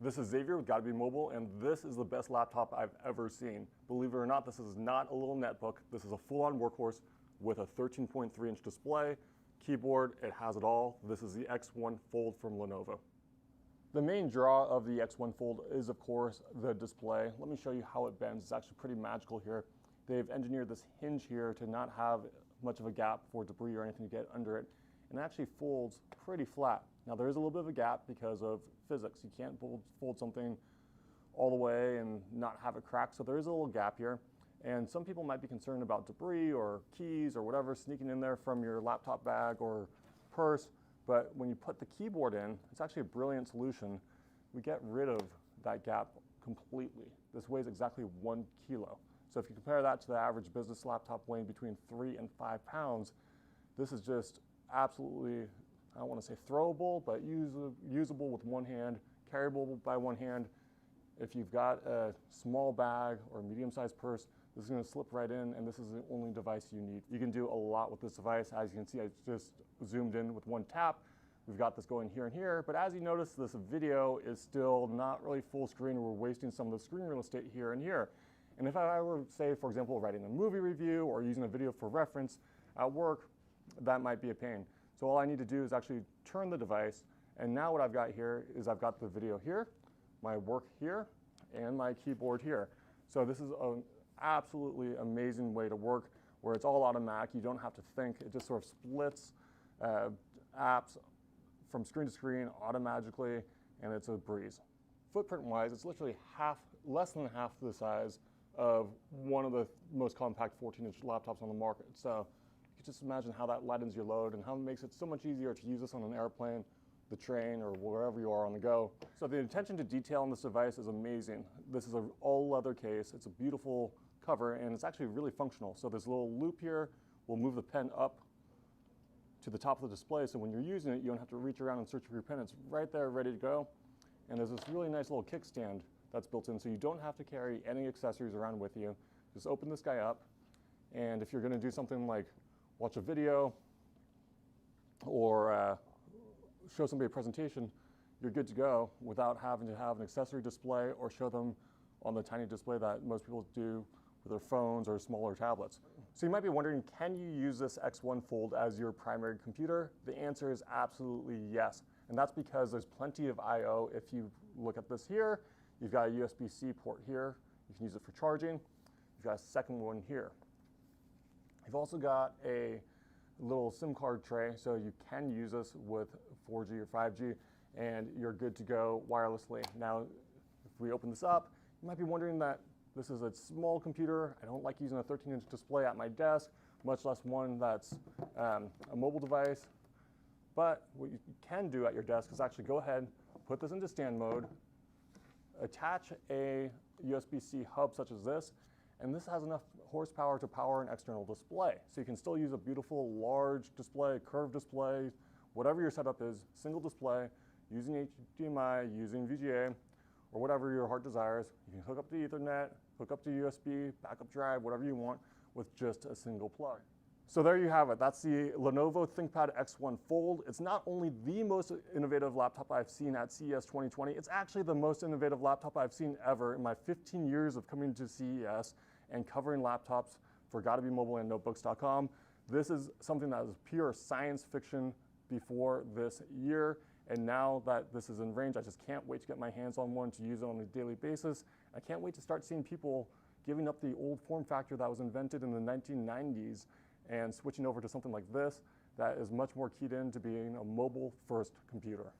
This is Xavier with Gotta Be Mobile, and this is the best laptop I've ever seen. Believe it or not, this is not a little netbook. This is a full-on workhorse with a 13.3-inch display, keyboard, it has it all. This is the X1 Fold from Lenovo. The main draw of the X1 Fold is, of course, the display. Let me show you how it bends. It's actually pretty magical here. They've engineered this hinge here to not have much of a gap for debris or anything to get under it, and it actually folds pretty flat. Now there is a little bit of a gap because of physics. You can't fold something all the way and not have it crack, so there is a little gap here. And some people might be concerned about debris or keys or whatever sneaking in there from your laptop bag or purse, but when you put the keyboard in, it's actually a brilliant solution. We get rid of that gap completely. This weighs exactly 1 kilo. So if you compare that to the average business laptop weighing between 3 and 5 pounds, this is just absolutely, I don't want to say throwable, but usable with one hand, carryable by one hand. If you've got a small bag or a medium-sized purse, this is going to slip right in, and this is the only device you need. You can do a lot with this device. As you can see, I just zoomed in with one tap. We've got this going here and here, but as you notice, this video is still not really full screen. We're wasting some of the screen real estate here and here. And if I were, say, for example, writing a movie review or using a video for reference at work, that might be a pain. So all I need to do is actually turn the device, and now what I've got here is I've got the video here, my work here, and my keyboard here. So this is an absolutely amazing way to work where it's all automatic. You don't have to think. It just sort of splits apps from screen to screen automatically, and it's a breeze. Footprint-wise, it's literally less than half the size of one of the most compact 14-inch laptops on the market. So you can just imagine how that lightens your load and how it makes it so much easier to use this on an airplane, the train, or wherever you are on the go. So the attention to detail on this device is amazing. This is an all leather case. It's a beautiful cover, and it's actually really functional. So this little loop here will move the pen up to the top of the display, so when you're using it, you don't have to reach around and search for your pen. It's right there ready to go. And there's this really nice little kickstand that's built in, so you don't have to carry any accessories around with you. Just open this guy up, and if you're going to do something like watch a video or show somebody a presentation, you're good to go without having to have an accessory display or show them on the tiny display that most people do with their phones or smaller tablets. So you might be wondering, can you use this X1 Fold as your primary computer? The answer is absolutely yes. And that's because there's plenty of I/O. If you look at this here, you've got a USB-C port here. You can use it for charging. You've got a second one here. You've also got a little SIM card tray, so you can use this with 4G or 5G, and you're good to go wirelessly. Now, if we open this up, you might be wondering that this is a small computer. I don't like using a 13-inch display at my desk, much less one that's a mobile device. But what you can do at your desk is actually go ahead, put this into stand mode, attach a USB-C hub such as this, and this has enough horsepower to power an external display. So you can still use a beautiful large display, curved display, whatever your setup is, single display, using HDMI, using VGA, or whatever your heart desires. You can hook up to Ethernet, hook up to USB, backup drive, whatever you want with just a single plug. So there you have it. That's the Lenovo ThinkPad X1 Fold. It's not only the most innovative laptop I've seen at CES 2020, it's actually the most innovative laptop I've seen ever in my 15 years of coming to CES and covering laptops for Gotta Be Mobile and Notebooks.com. This is something that was pure science fiction before this year, and now that this is in range, I just can't wait to get my hands on one to use it on a daily basis. I can't wait to start seeing people giving up the old form factor that was invented in the 1990s and switching over to something like this that is much more keyed in to being a mobile-first computer.